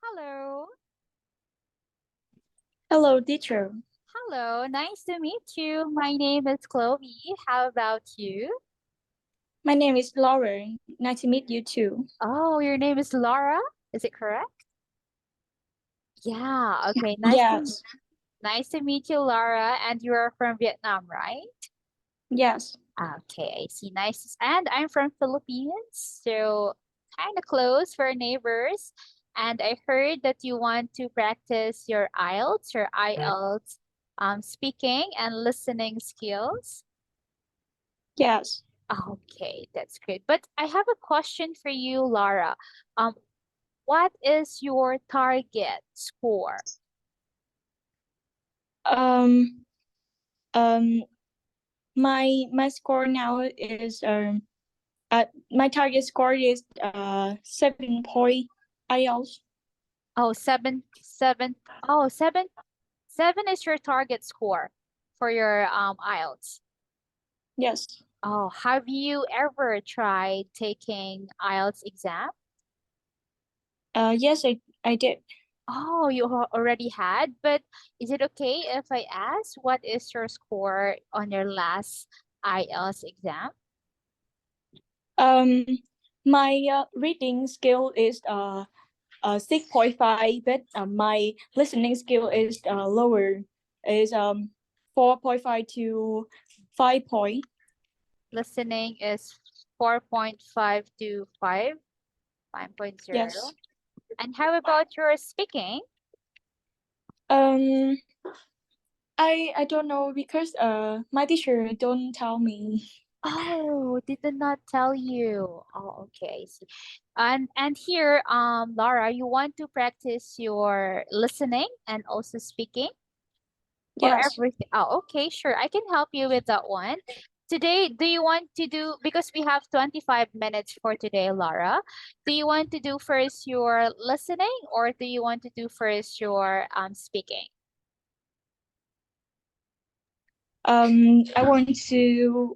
Hello. Hello, teacher. Hello. Nice to meet you. My name is Chloe. How about you? My name is Laura. Nice to meet you too. Oh, your name is Laura. Is it correct? Yeah. Okay. Yes, Nice to meet you, Laura. And you are from Vietnam, right? yes, Okay, I see. Nice. And I'm from Philippines, so kind of close. We're neighbors. And I heard that you want to practice your IELTS, speaking and listening skills. yes. Okay, that's good. But I have a question for you, Laura. Um, what is your target score? Um, um, my score now is my target score is 7 point IELTS. Oh, seven. Oh, seven. Seven is your target score for your IELTS. Yes. Oh, have you ever tried taking IELTS exam? Yes, I did. Oh, you already had, but is it okay if I ask what is your score on your last IELTS exam? Um, my reading skill is 6.5, but my listening skill is lower, is 4.5 to 5 point. Listening is 4.5 to 5.0. Yes. And how about your speaking? Um, I don't know because my teacher don't tell me. Oh, did not tell you. Oh, okay, I see. And here, Laura, you want to practice your listening and also speaking? Or Yes. everything. Oh, okay, sure. I can help you with that one. Today, do you want to do, because we have 25 minutes for today, Laura, do you want to do first your listening or do you want to do first your speaking? I want to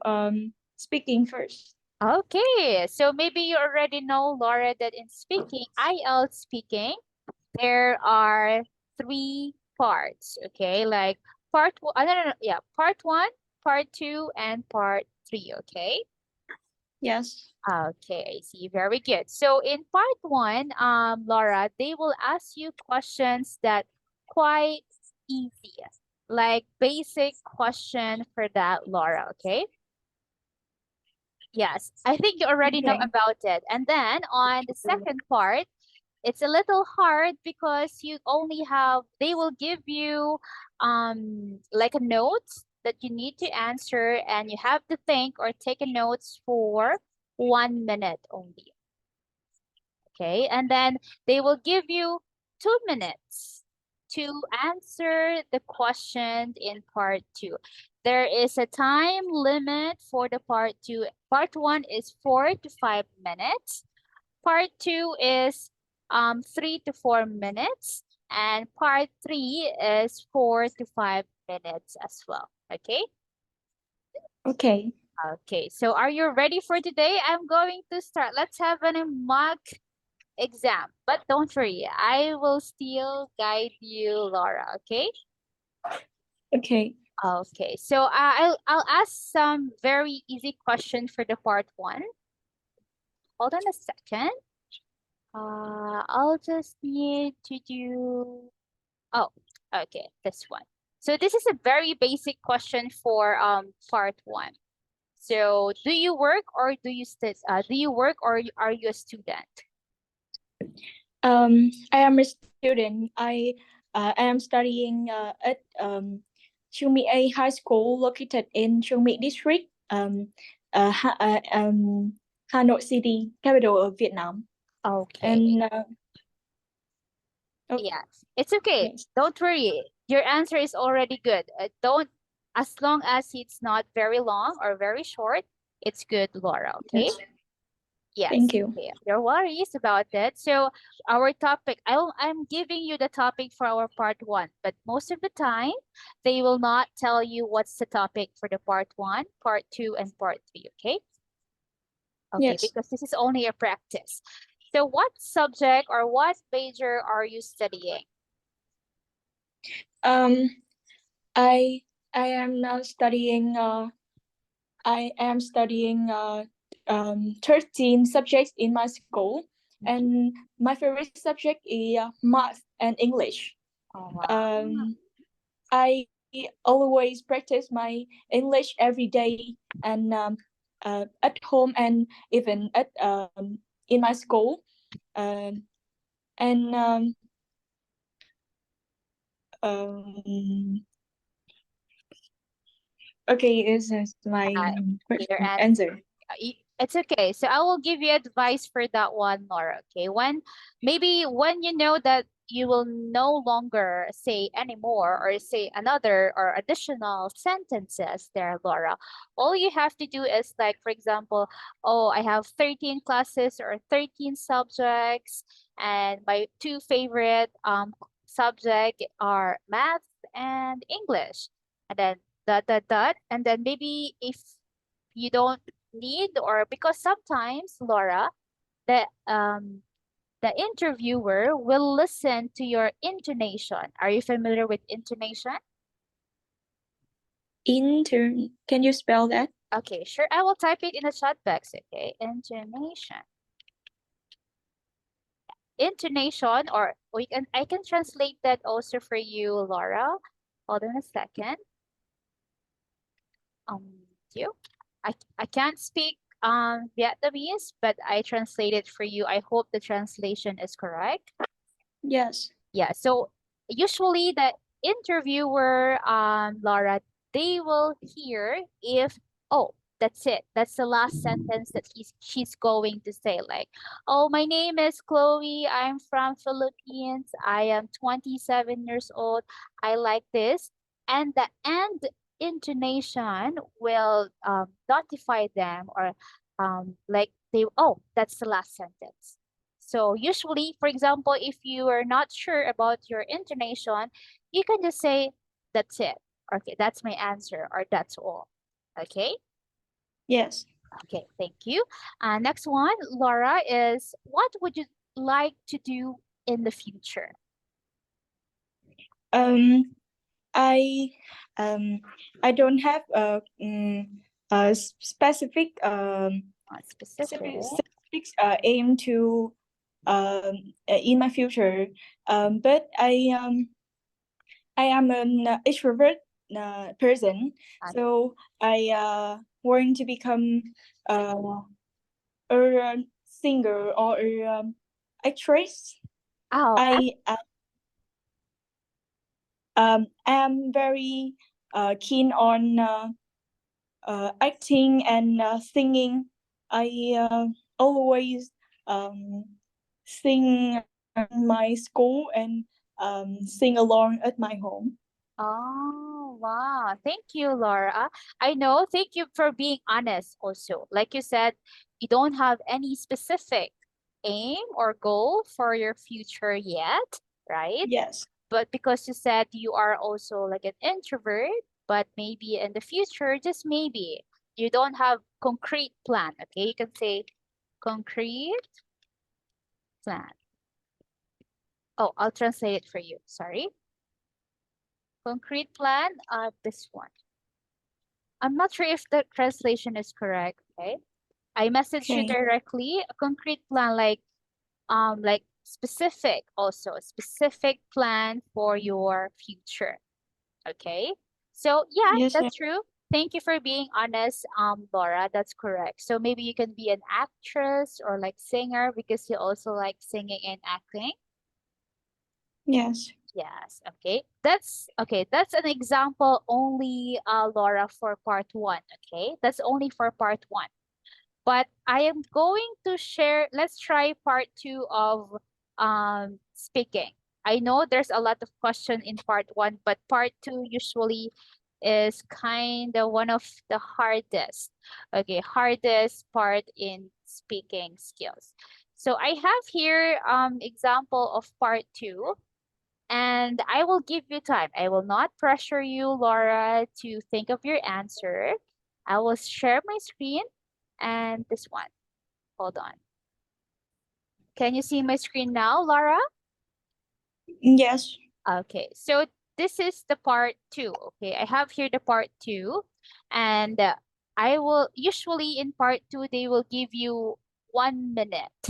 speaking first. Okay, so maybe you already know, Laura, that in speaking, IELTS speaking, there are three parts, okay? Like part one, part two, and part three, okay? Yes. Okay, I see. Very good. So in part one, Laura, they will ask you questions that quite easy, like basic question for that, Laura, okay? Yes, I think you already know Okay. about it. And then on the second part, it's a little hard because they will give you like a note that you need to answer and you have to think or take a notes for 1 minute only. Okay, and then they will give you 2 minutes to answer the question in part two. There is a time limit for the part two. Part one is 4 to 5 minutes. Part two is 3 to 4 minutes. And part three is 4 to 5 minutes as well. Okay. Okay. Okay. So are you ready for today? I'm going to start. Let's have a mock exam. But don't worry, I will still guide you, Laura. Okay. Okay. Okay. So I'll ask some very easy question for the part one. Hold on a second. I'll just need to do. Oh, okay, this one. So this is a very basic question for part one. So do you work or do you work or are you a student? I am a student. I am studying at Chiu Mi A High School located in Chiu Mi District, Hanoi City, capital of Vietnam. Okay. And oh, Yeah, it's okay. yes. Don't worry. Your answer is already good. Don't, as long as it's not very long or very short, it's good, Laura. Okay. Yes. Yes. Thank you. Okay. No worries about that. So our topic, I'm giving you the topic for our part one, but most of the time they will not tell you what's the topic for the part one, part two, and part three. Okay. Okay, Yes. because this is only a practice. So what subject or what major are you studying? Um, I I am now studying. I am studying 13 subjects in my school, and my favorite subject is math and English. Oh, wow. I always practice my English every day, and at home and even at in my school. Um, and um, okay, this is my Your answer. It's okay. So I will give you advice for that one, Laura. Okay. When you know that you will no longer say anymore or say another or additional sentences there, Laura, all you have to do is like, for example, oh, I have 13 classes or 13 subjects, and my two favorite subject are math and English. And then dot, and then maybe if you don't need, or because sometimes, Laura, the um the interviewer will listen to your intonation. Are you familiar with intonation? Can you spell that? Okay, sure. I will type it in the chat box. Okay, intonation. Intonation, or I can translate that also for you, Laura. Hold on a second. You. I can't speak Vietnamese, but I translate it for you. I hope the translation is correct. Yes. Yeah, so usually the interviewer, Laura, they will hear if, oh, that's it. That's the last sentence that she's going to say. Like, oh, my name is Chloe. I'm from Philippines. I am 27 years old. I like this. And the end intonation will notify them, or like they, oh, that's the last sentence. So usually, for example, if you are not sure about your intonation, you can just say, that's it. Okay, that's my answer, or that's all. Okay? Yes. Okay, thank you. Next one, Laura, is what would you like to do in the future? Um, I um I don't have a specific Specific. aim to in my future. But I am an extrovert person, so I want to become a singer or a actress. Oh, I am very keen on acting and singing. I always sing in my school and sing along at my home. oh, wow. Thank you, Laura. I know. Thank you for being honest also. Like you said, you don't have any specific aim or goal for your future yet, right? Yes. But because you said you are also like an introvert, but maybe in the future, just maybe, you don't have concrete plan. Okay, you can say concrete plan. Oh, I'll translate it for you. Sorry. Concrete plan, this one. I'm not sure if the translation is correct. Okay. I messaged you Okay. directly. A concrete plan, like specific, also a specific plan for your future. Okay. So yeah, Yes. that's true. Thank you for being honest, Laura. That's correct. So maybe you can be an actress or like singer because you also like singing and acting. Yes. Yes. Okay. That's okay. That's an example only, Laura, for part one. Okay. That's only for part one. But I am going to share, let's try part two of speaking. I know there's a lot of question in part one, but part two usually is kind of one of the hardest, okay, hardest part in speaking skills. So I have here example of part two, and I will give you time. I will not pressure you, Laura, to think of your answer. I will share my screen and this one. Hold on. Can you see my screen now, Laura? Yes. Okay, so this is the part 2. Okay, I have here the part 2, and I will usually in part 2 they will give you 1 minute.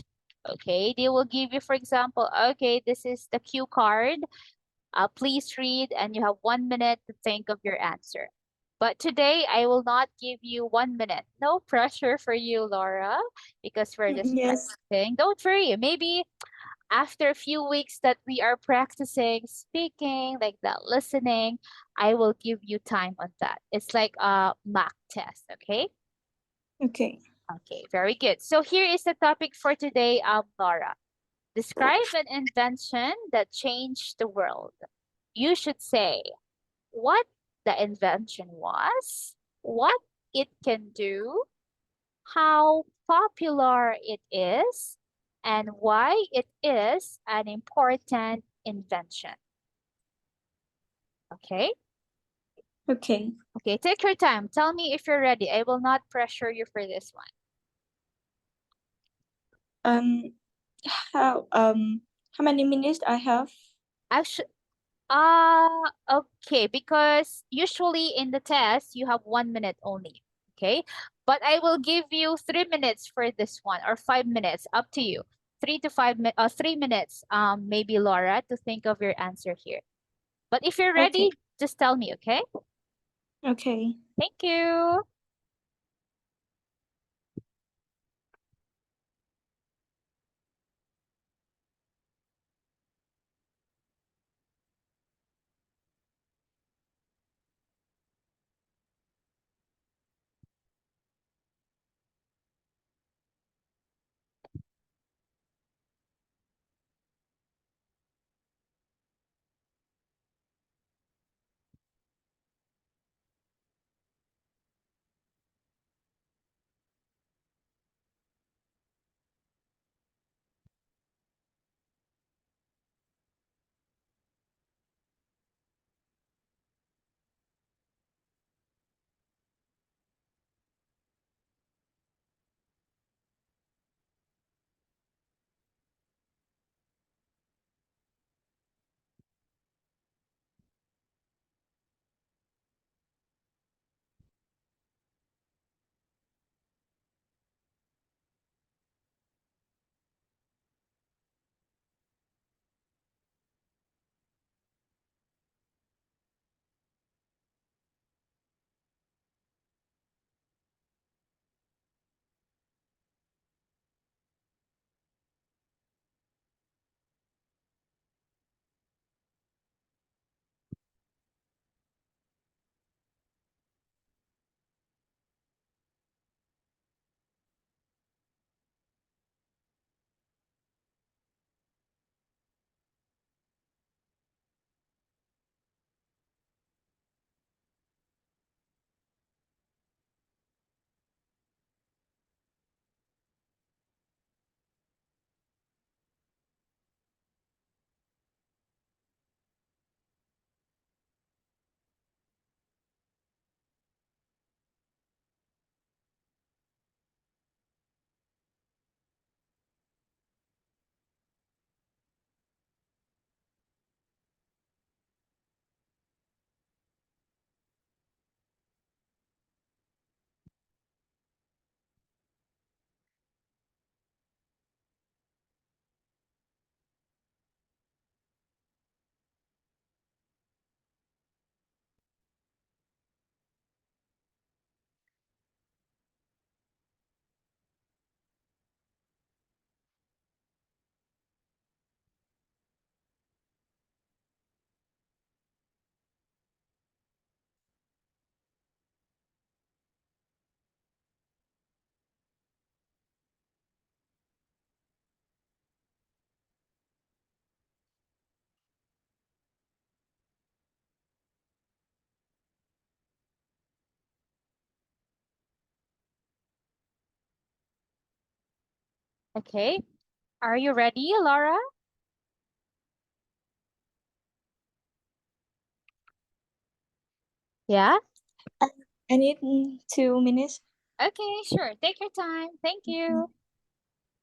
Okay, they will give you, for example, okay, this is the cue card. Please read, and you have 1 minute to think of your answer. But today I will not give you 1 minute. No pressure for you, Laura, because we're just Yes. practicing. Don't worry, maybe after a few weeks that we are practicing speaking, like that, listening, I will give you time on that. It's like a mock test, okay? Okay. Okay, very good. So here is the topic for today, Laura. Describe an invention that changed the world. You should say what the invention was, what it can do, how popular it is, and why it is an important invention. Okay? Okay. Okay, take your time. Tell me if you're ready. I will not pressure you for this one. Um. How many minutes I have? Actually, okay, because usually in the test you have 1 minute only. Okay, but I will give you 3 minutes for this one, or 5 minutes, up to you. 3 minutes, maybe, Laura, to think of your answer here. But if you're ready, Okay. just tell me, okay? Okay. Thank you. Okay. Are you ready, Laura? Yeah? I need 2 minutes. Okay, sure. Take your time. Thank you.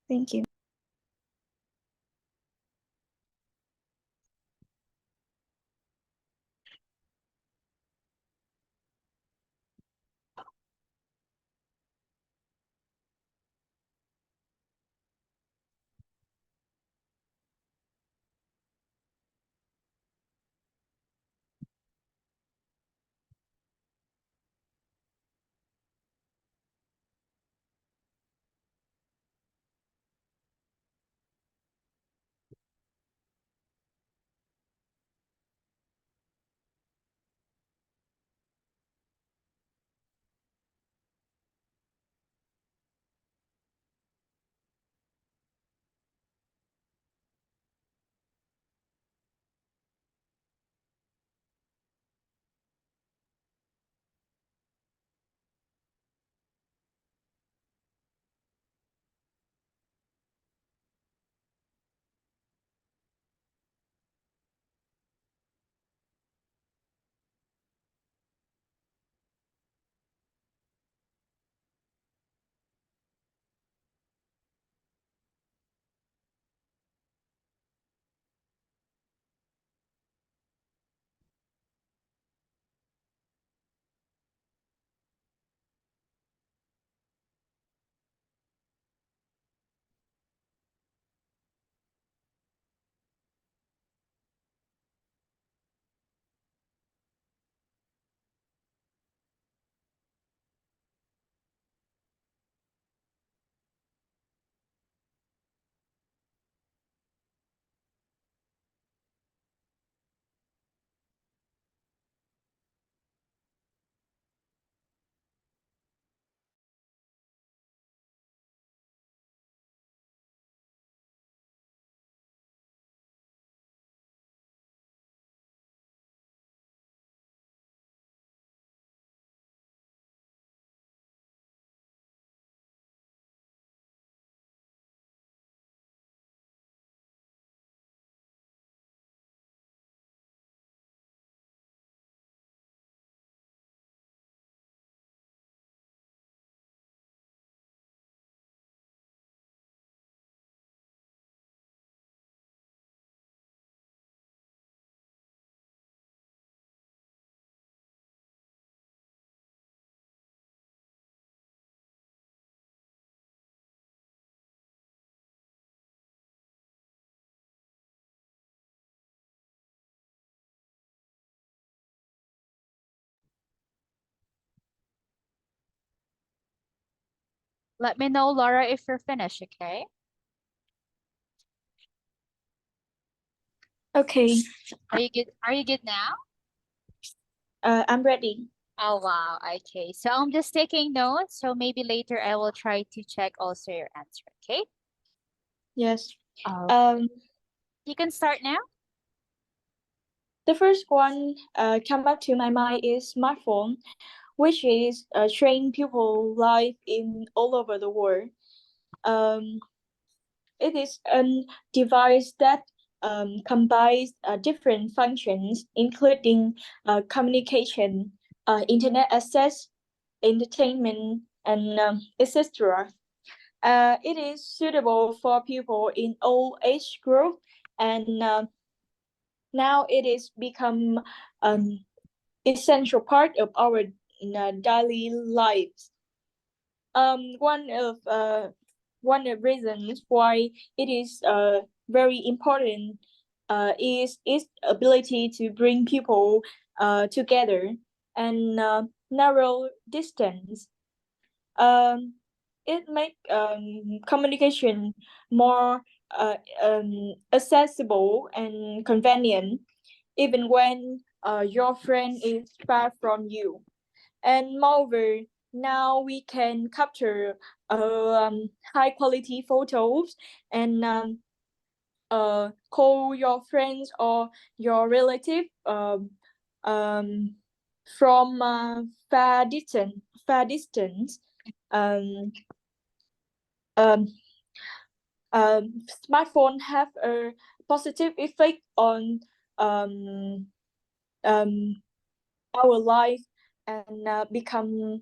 Thank you. Let me know, Laura, if you're finished, okay? Okay. Are you good? Are you good now? I'm ready. Oh, wow. Okay. So I'm just taking notes. So maybe later I will try to check also your answer, okay? Yes. Okay. You can start now. The first one come up to my mind is smartphone, which is train people live in all over the world. Um, it is a device that combines different functions, including communication, internet access, entertainment, and etc. It is suitable for people in all age group, and now it is become an essential part of our daily lives. One of one of the reasons why it is very important is its ability to bring people together and narrow distance. Um, it make communication more accessible and convenient, even when your friend is far from you. And moreover, now we can capture high quality photos and call your friends or your relative from far distance. Um, um, Smartphone have a positive effect on um, um, our life and become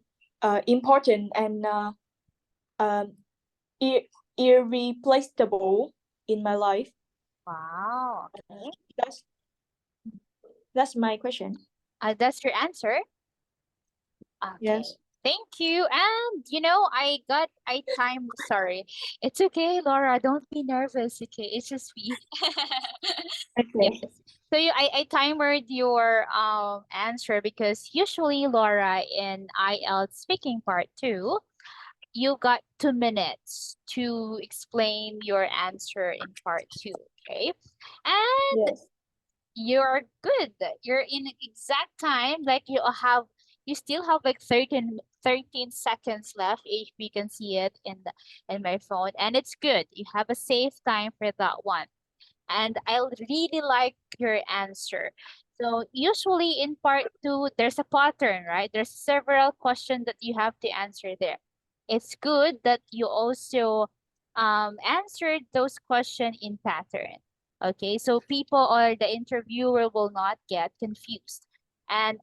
important and um, ir- irreplaceable in my life. Wow. Okay. That's that's my question. That's your answer. Okay. Yes. Thank you. And sorry. It's okay, Laura. Don't be nervous. Okay. It's just me. Yes. Okay. So I timered your answer because usually, Laura, in IELTS speaking part two, you got 2 minutes to explain your answer in part two. Okay. And Yes. you're good. You're in exact time. Like you still have like 13 seconds left if we can see it in my phone. And it's good. You have a safe time for that one. And I really like your answer. So usually in part two, there's a pattern, right? There's several questions that you have to answer there. It's good that you also answered those questions in pattern. Okay, so people or the interviewer will not get confused. And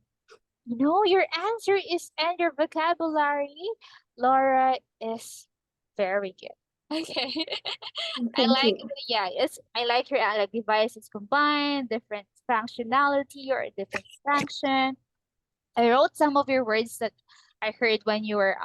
your answer is and your vocabulary, Laura, is very good. Okay. I Thank like you. yeah, I like your devices combined, different functionality or different function. I wrote some of your words that I heard when you were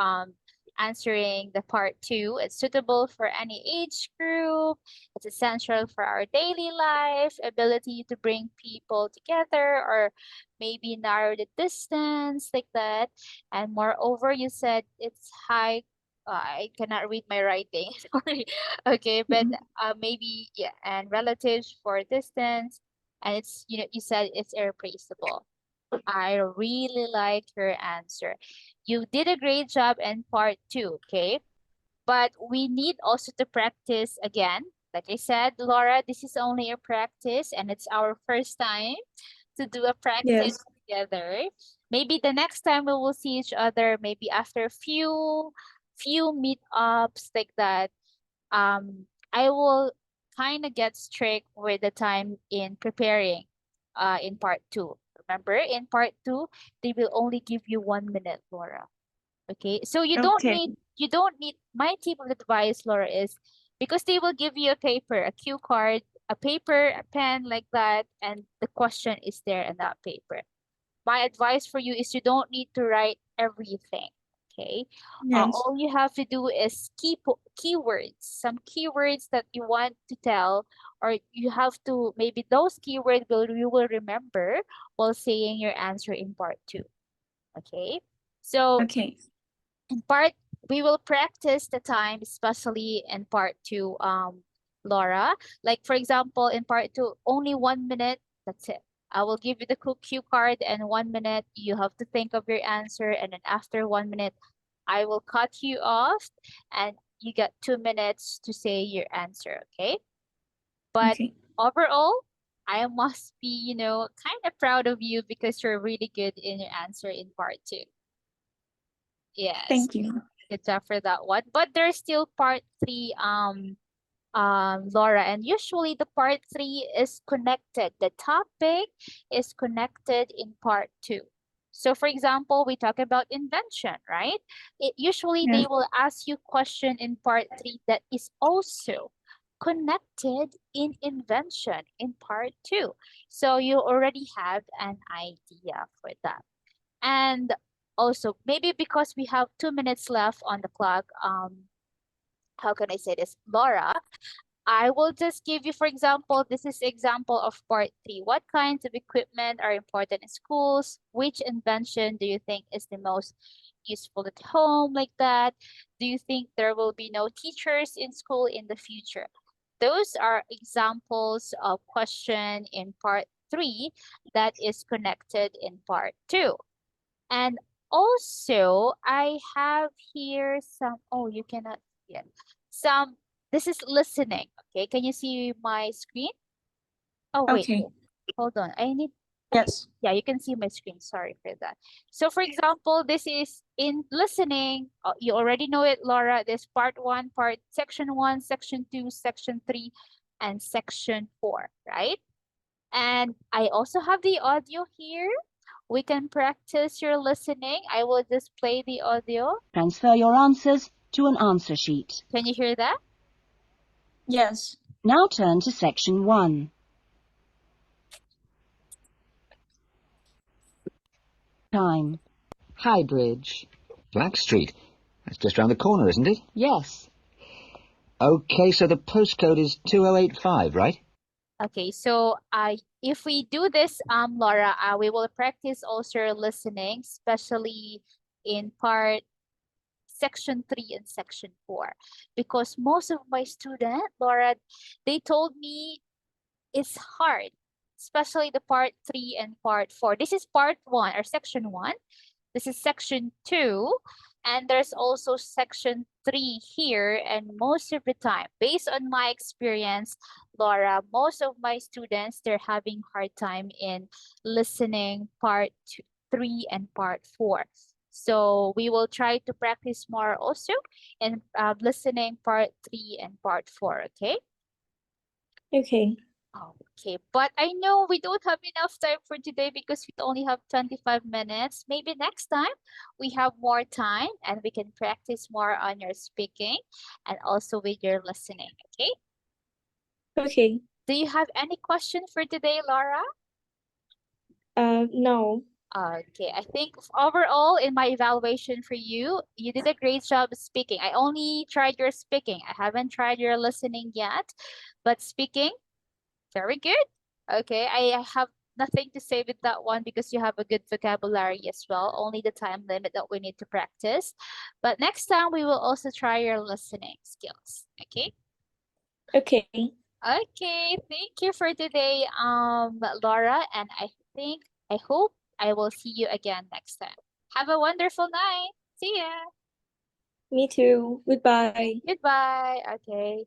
answering the part two. It's suitable for any age group. It's essential for our daily life, ability to bring people together or maybe narrow the distance like that. And moreover, you said it's high. I cannot read my writing. Sorry. Okay, but Mhm. maybe yeah, and relatives for distance, and you said it's irreplaceable. I really like your answer. You did a great job in part two, okay? But we need also to practice again. Like I said, Laura, this is only a practice and it's our first time to do a practice Yes. together. Maybe the next time we will see each other, maybe after a few meetups like that. I will kind of get strict with the time in preparing in part two. Remember, in part two, they will only give you 1 minute, Laura. Okay, so Okay. you don't need my tip of advice, Laura, is because they will give you a paper, a cue card, a paper, a pen like that, and the question is there in that paper. My advice for you is you don't need to write everything. Okay. Yes. All you have to do is keywords, some keywords that you want to tell, or you have to maybe those keywords you will remember while saying your answer in part two. Okay. So Okay. in part we will practice the time, especially in part 2, Laura. Like, for example, in part 2, only 1 minute, that's it. I will give you the cue card, and 1 minute, you have to think of your answer. And then after 1 minute, I will cut you off, and you get 2 minutes to say your answer, okay? But Okay. overall, I must be, you know, kind of proud of you because you're really good in your answer in part 2. Yes. Thank you. Good job for that one. But there's still part 3, Laura, and usually the part 3 is connected. The topic is connected in part 2. So for example, we talk about invention, right? Usually Yeah. they will ask you question in part 3 that is also connected in invention in part 2. So you already have an idea for that. And also, maybe because we have 2 minutes left on the clock, how can I say this, Laura? I will just give you, for example, this is example of part 3. What kinds of equipment are important in schools? Which invention do you think is the most useful at home, like that? Do you think there will be no teachers in school in the future? Those are examples of question in part 3 that is connected in part 2. And also, I have here some, oh, you cannot see it. This is listening, okay? Can you see my screen? Oh, wait, Okay. hold on. Yes. Yeah, you can see my screen. Sorry for that. So for example, this is in listening. You already know it, Laura. There's part 1, section 1, section 2, section 3, and section 4, right? And I also have the audio here. We can practice your listening. I will just play the audio. Transfer your answers to an answer sheet. Can you hear that? Yes. Now turn to section 1. Time. High Bridge. Black Street. That's just round the corner, isn't it? Yes. Okay, so the postcode is 2085, right? Okay, so if we do this, Laura, we will practice also listening, especially in part section 3 and section 4, because most of my students, Laura, they told me it's hard, especially the part 3 and part 4. This is part 1 or section 1. This is section 2, and there's also section 3 here. And most of the time, based on my experience, Laura, most of my students, they're having hard time in listening part 3 and part 4. So we will try to practice more also in listening part 3 and part 4, okay? Okay. Okay, but I know we don't have enough time for today because we only have 25 minutes. Maybe next time we have more time and we can practice more on your speaking and also with your listening, okay? Okay. Do you have any question for today, Laura? No. Okay, I think overall in my evaluation for you, you did a great job speaking. I only tried your speaking. I haven't tried your listening yet, but speaking, very good. Okay, I have nothing to say with that one because you have a good vocabulary as well. Only the time limit that we need to practice. But next time we will also try your listening skills. Okay. Okay. Okay. Thank you for today, Laura. And I hope I will see you again next time. Have a wonderful night. See ya. Me too. Goodbye. Goodbye. Okay.